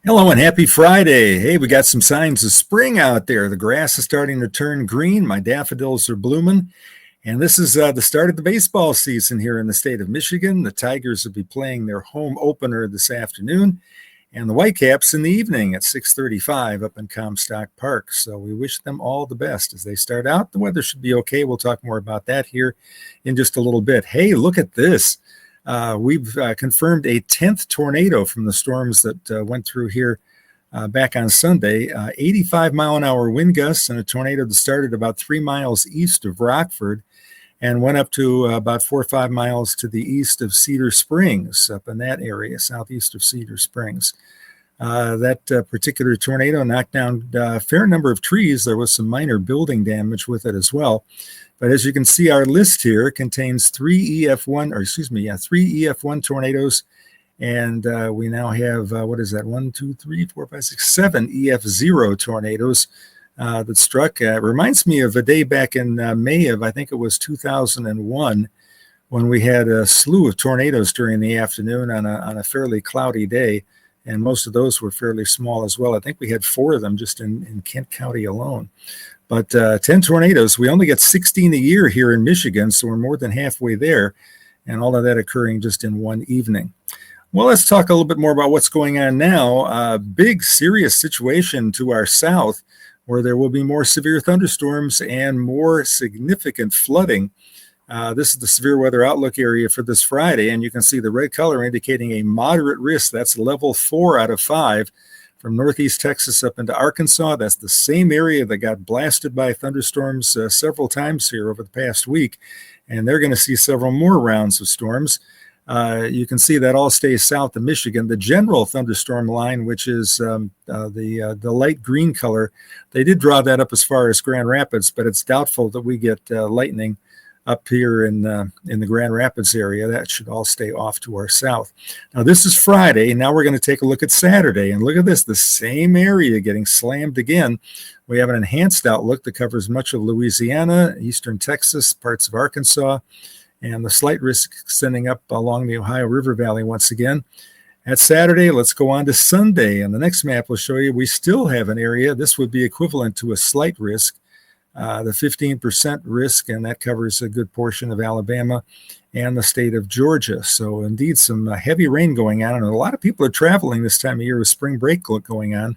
Hello and happy Friday. Hey, we got some signs of spring out there. The grass is starting to turn green. My daffodils are blooming. And this is the start of the baseball season here in the state of Michigan. The Tigers will be playing their home opener this afternoon, and the Whitecaps in the evening at 6:35 up in Comstock Park. So we wish them all the best as they start out. The weather should be okay. We'll talk more about that here in just a little bit. Hey, look at this. We've confirmed a 10th tornado from the storms that went through here back on Sunday. 85-mile-an-hour wind gusts and a tornado that started about 3 miles east of Rockford and went up to about 4 or 5 miles to the east of Cedar Springs, up in that area, southeast of Cedar Springs. That particular tornado knocked down a fair number of trees. There was some minor building damage with it as well. But as you can see, our list here contains three EF1 tornadoes. And we now have, what is that, 1, 2, 3, 4, 5, 6, 7 EF0 tornadoes that struck. It reminds me of a day back in May of, I think it was 2001, when we had a slew of tornadoes during the afternoon on a fairly cloudy day. And most of those were fairly small as well. I think we had 4 of them just in Kent County alone. But 10 tornadoes, we only get 16 a year here in Michigan, so we're more than halfway there, and all of that occurring just in one evening. Well, let's talk a little bit more about what's going on now. A big, serious situation to our south where there will be more severe thunderstorms and more significant flooding. This is the severe weather outlook area for this Friday, and you can see the red color indicating a moderate risk. That's level 4 out of 5. From northeast Texas up into Arkansas. That's the same area that got blasted by thunderstorms several times here over the past week, and they're going to see several more rounds of storms. You can see that all stays south of Michigan. The general thunderstorm line, which is the light green color, they did draw that up as far as Grand Rapids, but it's doubtful that we get lightning up here in the Grand Rapids area. That should all stay off to our south. Now, this is Friday. Now we're going to take a look at Saturday. And look at this, the same area getting slammed again. We have an enhanced outlook that covers much of Louisiana, eastern Texas, parts of Arkansas, and the slight risk extending up along the Ohio River Valley once again. That's Saturday. Let's go on to Sunday. And the next map will show you we still have an area. This would be equivalent to a slight risk. The 15% risk, and that covers a good portion of Alabama and the state of Georgia. So indeed, some heavy rain going on, and a lot of people are traveling this time of year with spring break going on.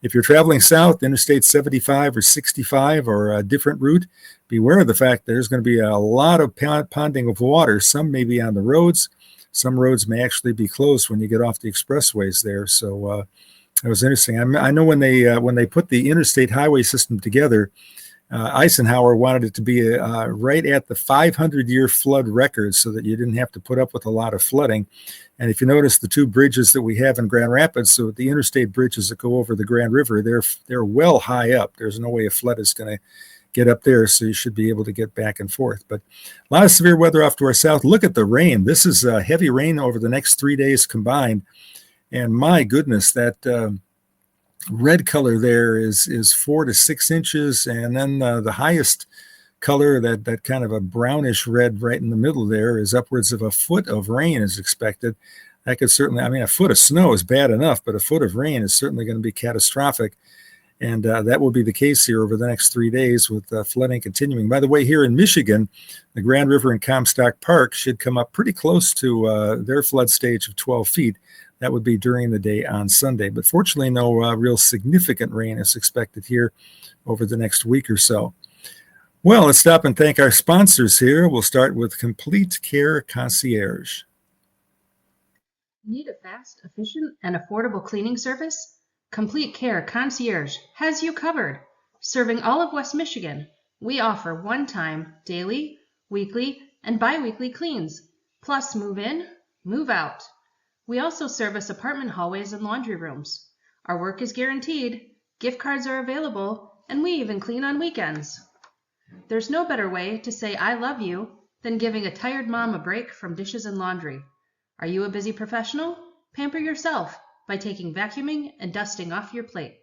If you're traveling south, Interstate 75 or 65 or a different route, beware of the fact that there's going to be a lot of ponding of water. Some may be on the roads. Some roads may actually be closed when you get off the expressways there. So it was interesting. I know when they put the interstate highway system together, Eisenhower wanted it to be right at the 500-year flood record so that you didn't have to put up with a lot of flooding. And if you notice the 2 bridges that we have in Grand Rapids, so the interstate bridges that go over the Grand River, they're well high up. There's no way a flood is going to get up there, so you should be able to get back and forth. But a lot of severe weather off to our south. Look at the rain. This is heavy rain over the next 3 days combined. And my goodness, that red color there is 4 to 6 inches, and then the highest color, that kind of a brownish red right in the middle there, is upwards of a foot of rain is expected. That could certainly, I mean, a foot of snow is bad enough, but a foot of rain is certainly going to be catastrophic, and that will be the case here over the next 3 days with flooding continuing. By the way, here in Michigan, the Grand River and Comstock Park should come up pretty close to their flood stage of 12 feet. That would be during the day on Sunday. But fortunately, no real significant rain is expected here over the next week or so. Well, let's stop and thank our sponsors here. We'll start with Complete Care Concierge. Need a fast, efficient, and affordable cleaning service? Complete Care Concierge has you covered. Serving all of West Michigan, we offer one-time, daily, weekly, and bi-weekly cleans, plus move in, move out. We also service apartment hallways and laundry rooms. Our work is guaranteed, gift cards are available, and we even clean on weekends. There's no better way to say I love you than giving a tired mom a break from dishes and laundry. Are you a busy professional? Pamper yourself by taking vacuuming and dusting off your plate.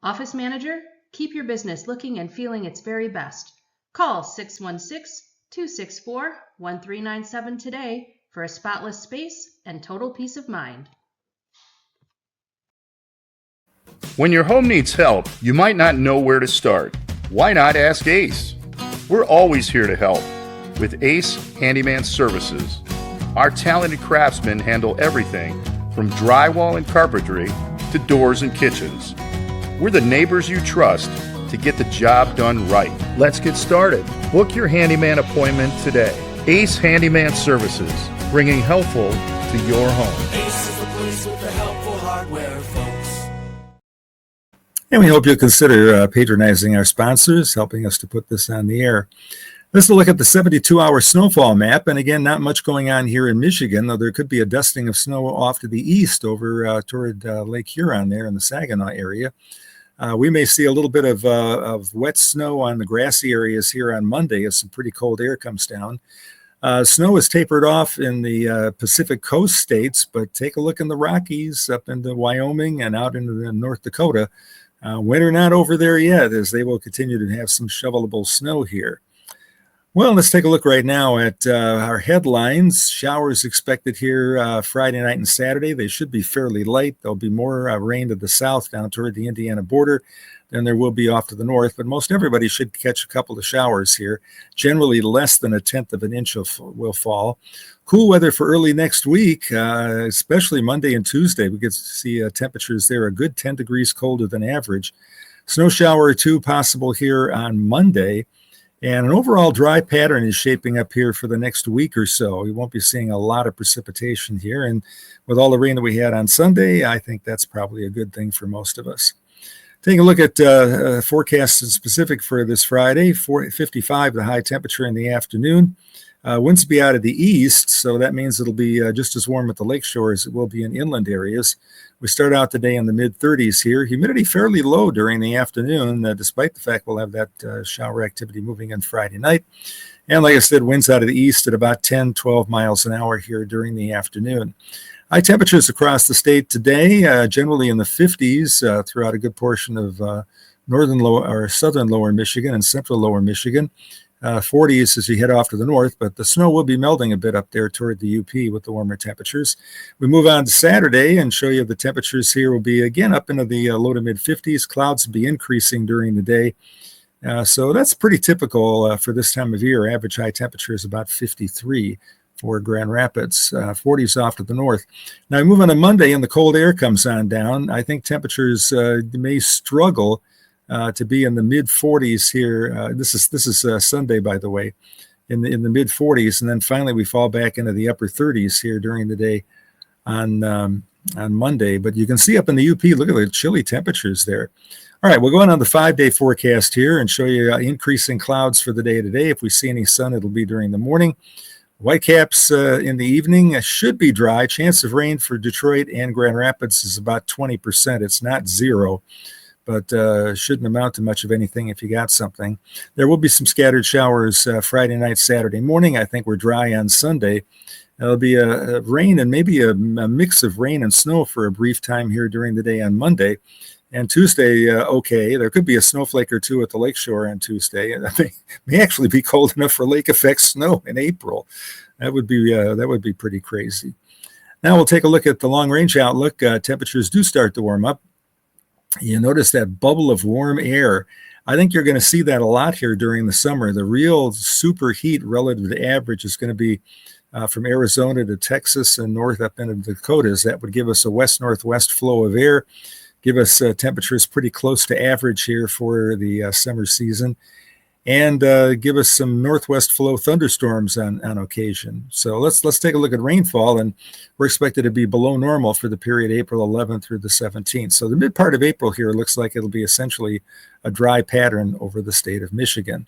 Office manager, keep your business looking and feeling its very best. Call 616-264-1397 today for a spotless space and total peace of mind. When your home needs help, you might not know where to start. Why not ask Ace? We're always here to help with Ace Handyman Services. Our talented craftsmen handle everything from drywall and carpentry to doors and kitchens. We're the neighbors you trust to get the job done right. Let's get started. Book your handyman appointment today. Ace Handyman Services, bringing helpful to your home. Ace is the place with the helpful hardware, folks. And we hope you'll consider patronizing our sponsors, helping us to put this on the air. Let's look at the 72-hour snowfall map. And again, not much going on here in Michigan, though there could be a dusting of snow off to the east over toward Lake Huron there in the Saginaw area. We may see a little bit of wet snow on the grassy areas here on Monday as some pretty cold air comes down. Snow is tapered off in the Pacific Coast states, but take a look in the Rockies, up into Wyoming and out into the North Dakota. Winter not over there yet, as they will continue to have some shovelable snow here. Well, let's take a look right now at our headlines. Showers expected here Friday night and Saturday. They should be fairly light. There'll be more rain to the south down toward the Indiana border than there will be off to the north, but most everybody should catch a couple of showers here. Generally less than 1/10 of an inch will fall. Cool weather for early next week, especially Monday and Tuesday. We get to see temperatures there a good 10 degrees colder than average. Snow shower or two possible here on Monday. And an overall dry pattern is shaping up here for the next week or so. We won't be seeing a lot of precipitation here. And with all the rain that we had on Sunday, I think that's probably a good thing for most of us. Taking a look at forecasts specific for this Friday, 55 the high temperature in the afternoon. Winds will be out of the east, so that means it'll be just as warm at the lakeshore as it will be in inland areas. We start out today in the mid-30s here. Humidity fairly low during the afternoon, despite the fact we'll have that shower activity moving in Friday night. And like I said, winds out of the east at about 10, 12 miles an hour here during the afternoon. High temperatures across the state today, generally in the 50s throughout a good portion of southern lower Michigan and central lower Michigan. 40s as you head off to the north, but the snow will be melting a bit up there toward the UP with the warmer temperatures. We move on to Saturday and show you the temperatures here will be again up into the low to mid 50s. Clouds will be increasing during the day. So that's pretty typical for this time of year. Average high temperature is about 53 for Grand Rapids, 40s off to the north. Now we move on to Monday and the cold air comes on down. I think temperatures may struggle to be in the mid 40s here. This is Sunday, by the way, in the mid 40s, and then finally we fall back into the upper 30s here during the day on Monday. But you can see up in the UP, look at the chilly temperatures there. All right, we'll go on the 5-day forecast here and show you increasing clouds for the day today. If we see any sun, it'll be during the morning. Whitecaps in the evening should be dry. Chance of rain for Detroit and Grand Rapids is about 20%. It's not zero, but shouldn't amount to much of anything if you got something. There will be some scattered showers Friday night, Saturday morning. I think we're dry on Sunday. There'll be a rain and maybe a mix of rain and snow for a brief time here during the day on Monday. And Tuesday, okay, there could be a snowflake or two at the lakeshore on Tuesday. It may actually be cold enough for lake effect snow in April. That would be pretty crazy. Now we'll take a look at the long range outlook. Temperatures do start to warm up. You notice that bubble of warm air. I think you're going to see that a lot here during the summer. The real super heat relative to average is going to be from Arizona to Texas and north up into the Dakotas. That would give us a west-northwest flow of air, give us temperatures pretty close to average here for the summer season, and give us some northwest flow thunderstorms on occasion. So let's take a look at rainfall, and we're expected to be below normal for the period April 11th through the 17th. So the mid part of April here looks like it'll be essentially a dry pattern over the state of Michigan.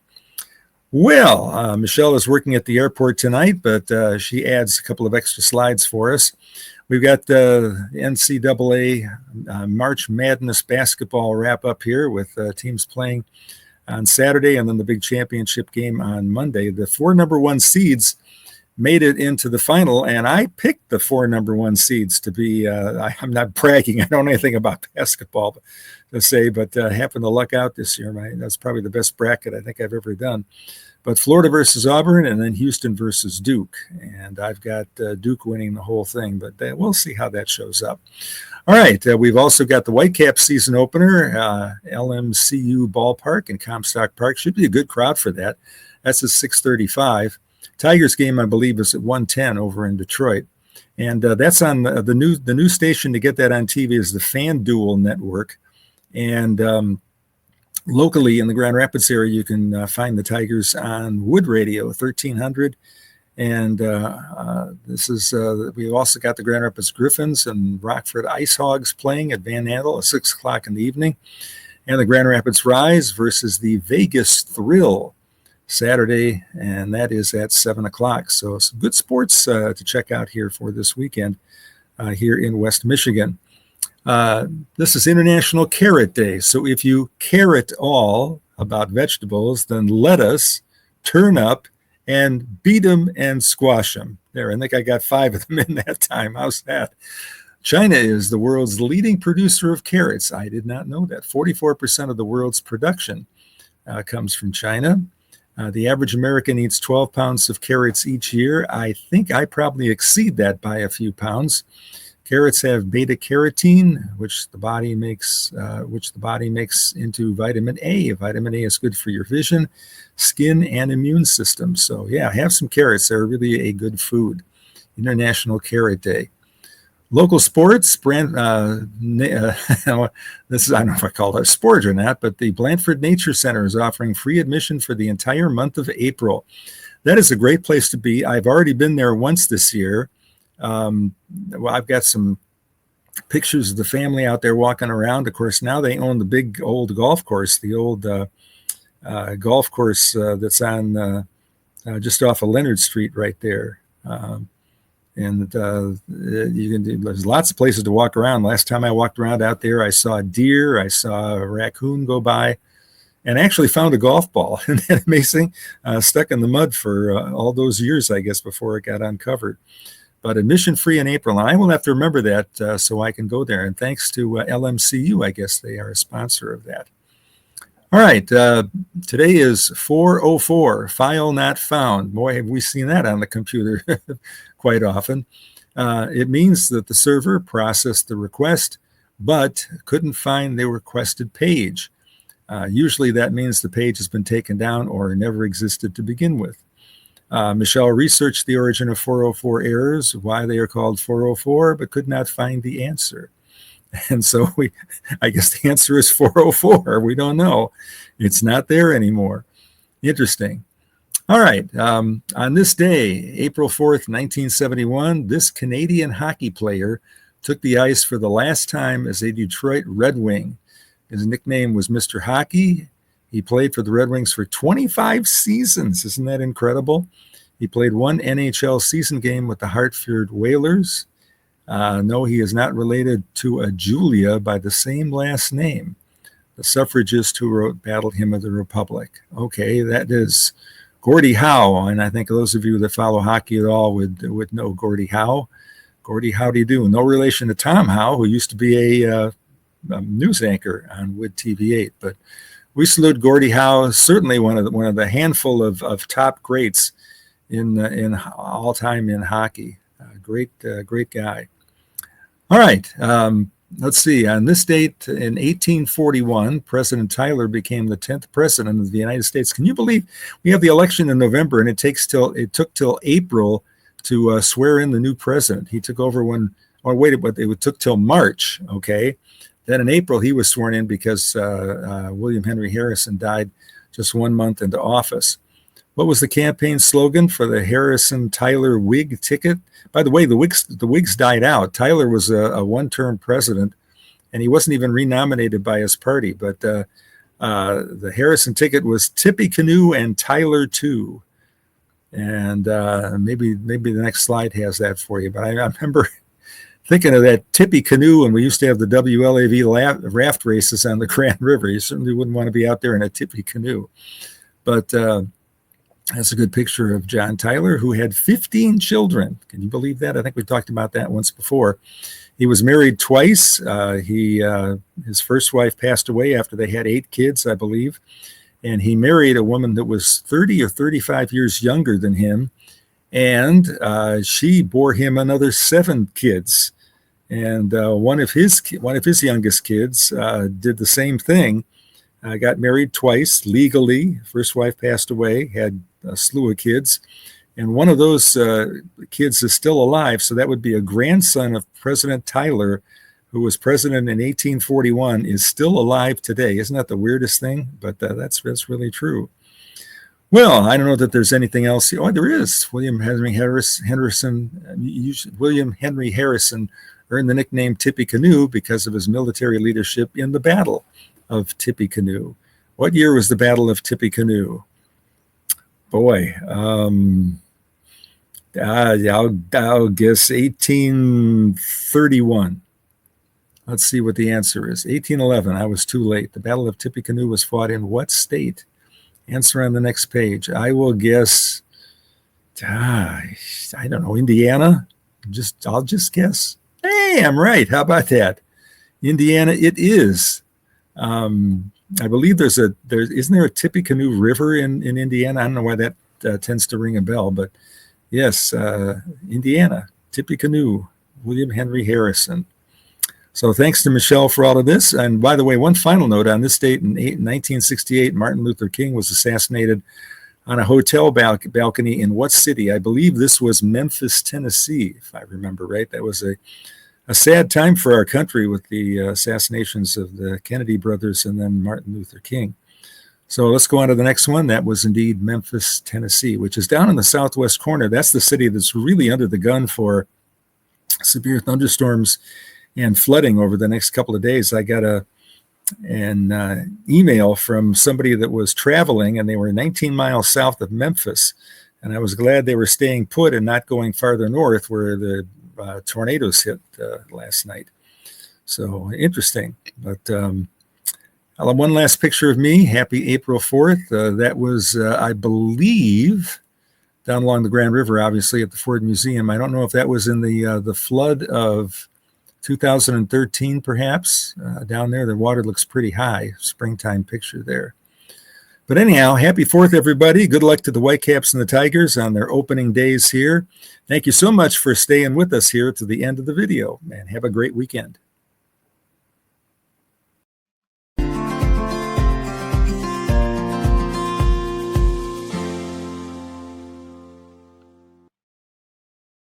Well, Michelle is working at the airport tonight, but she adds a couple of extra slides for us. We've got the NCAA March Madness basketball wrap up here with teams playing on Saturday and then the big championship game on Monday. The 4 number 1 seeds made it into the final, and I picked the 4 number 1 seeds to be. I'm not bragging. I don't know anything about basketball to say, but happened to luck out this year. That's probably the best bracket I think I've ever done. But Florida versus Auburn, and then Houston versus Duke, and I've got Duke winning the whole thing. But we'll see how that shows up. All right, we've also got the Whitecaps season opener, LMCU Ballpark in Comstock Park. Should be a good crowd for that. That's at 6:35. Tigers game, I believe, is at 1:10 over in Detroit, and that's on the new station to get that on TV is the FanDuel network, and locally in the Grand Rapids area, you can find the Tigers on Wood Radio 1300, and this is we've also got the Grand Rapids Griffins and Rockford Ice Hogs playing at Van Andel at 6:00 in the evening, and the Grand Rapids Rise versus the Vegas Thrill Saturday, and that is at 7:00. So some good sports to check out here for this weekend here in West Michigan. This is International Carrot Day. So if you care at all about vegetables, then lettuce, turnip, and beet them and squash them. There, I think I got 5 of them in that time. How's that? China is the world's leading producer of carrots. I did not know that. 44% of the world's production comes from China. The average American eats 12 pounds of carrots each year. I think I probably exceed that by a few pounds. Carrots have beta carotene, which the body makes into vitamin A. Vitamin A is good for your vision, skin, and immune system. So yeah, have some carrots. They're really a good food. International Carrot Day. Local sports, this is, I don't know if I call it a sport or not, but the Blandford Nature Center is offering free admission for the entire month of April. That is a great place to be. I've already been there once this year. Well, I've got some pictures of the family out there walking around. Of course, now they own the big old golf course, the old golf course that's on just off of Leonard Street right there. And there's lots of places to walk around. Last time I walked around out there, I saw a deer, I saw a raccoon go by, and actually found a golf ball. Isn't that amazing? Stuck in the mud for all those years, I guess, before it got uncovered. But admission free in April, and I will have to remember that so I can go there. And thanks to LMCU, I guess they are a sponsor of that. All right, today is 404, file not found. Boy, have we seen that on the computer quite often. It means that the server processed the request, but couldn't find the requested page. Usually that means the page has been taken down or never existed to begin with. Michelle researched the origin of 404 errors, why they are called 404, but could not find the answer. And so I guess the answer is 404. We don't know. It's not there anymore. Interesting. All right. On this day, April 4th, 1971, this Canadian hockey player took the ice for the last time as a Detroit Red Wing. His nickname was Mr. Hockey. He played for the Red Wings for 25 seasons. Isn't that incredible? He played one NHL season game with the Hartford Whalers. No, he is not related to a Julia by the same last name. The suffragist who wrote Battle Hymn of the Republic. Okay, that is Gordie Howe, and I think those of you that follow hockey at all would know Gordie Howe. Gordie, how do you do? No relation to Tom Howe, who used to be a news anchor on Wood TV8. But we salute Gordie Howe, certainly one of the handful of top greats in all time in hockey. Great guy. All right. Let's see. On this date in 1841, President Tyler became the 10th president of the United States. Can you believe we have the election in November and it took till April to swear in the new president? He took over it took till March. Okay. Then in April, he was sworn in because William Henry Harrison died just 1 month into office. What was the campaign slogan for the Harrison-Tyler Whig ticket? By the way, the Whigs died out. Tyler was a one-term president, and he wasn't even renominated by his party. But the Harrison ticket was Tippy Canoe and Tyler too. And maybe the next slide has that for you. But I remember thinking of that Tippy Canoe, and we used to have the WLAV raft races on the Grand River. You certainly wouldn't want to be out there in a Tippy Canoe. But That's a good picture of John Tyler, who had 15 children. Can you believe that? I think we talked about that once before. He was married twice. His first wife passed away after they had 8 kids, I believe. And he married a woman that was 30 or 35 years younger than him. And she bore him another 7 kids. And one of his youngest kids did the same thing. Got married twice legally. First wife passed away, had a slew of kids. And one of those kids is still alive. So that would be a grandson of President Tyler, who was president in 1841, is still alive today. Isn't that the weirdest thing? But that's really true. Well, I don't know that there's anything else. Oh, there is. William Henry Harrison earned the nickname Tippecanoe because of his military leadership in the Battle of Tippecanoe. What year was the Battle of Tippecanoe? Boy, I'll guess 1831. Let's see what the answer is. 1811. I was too late. The Battle of Tippecanoe was fought in what state? Answer on the next page. I will guess, I don't know, Indiana? I'll just guess. Hey, I'm right. How about that? Indiana, it is. I believe isn't there a Tippecanoe River in Indiana? I don't know why that tends to ring a bell, but yes, Indiana, Tippecanoe, William Henry Harrison. So thanks to Michelle for all of this. And by the way, one final note on this date in 1968, Martin Luther King was assassinated on a hotel balcony in what city? I believe this was Memphis, Tennessee, if I remember right. That was a sad time for our country with the assassinations of the Kennedy brothers and then Martin Luther King. So let's go on to the next one. That was indeed Memphis, Tennessee, which is down in the southwest corner. That's the city that's really under the gun for severe thunderstorms and flooding over the next couple of days. I got an email from somebody that was traveling, and they were 19 miles south of Memphis. And I was glad they were staying put and not going farther north where the tornadoes hit last night. So interesting. But I'll have one last picture of me. Happy April 4th. That was, I believe, down along the Grand River, obviously, at the Ford Museum. I don't know if that was in the flood of 2013, perhaps. Down there, the water looks pretty high. Springtime picture there. But anyhow, happy 4th, everybody. Good luck to the Whitecaps and the Tigers on their opening days here. Thank you so much for staying with us here to the end of the video, and have a great weekend.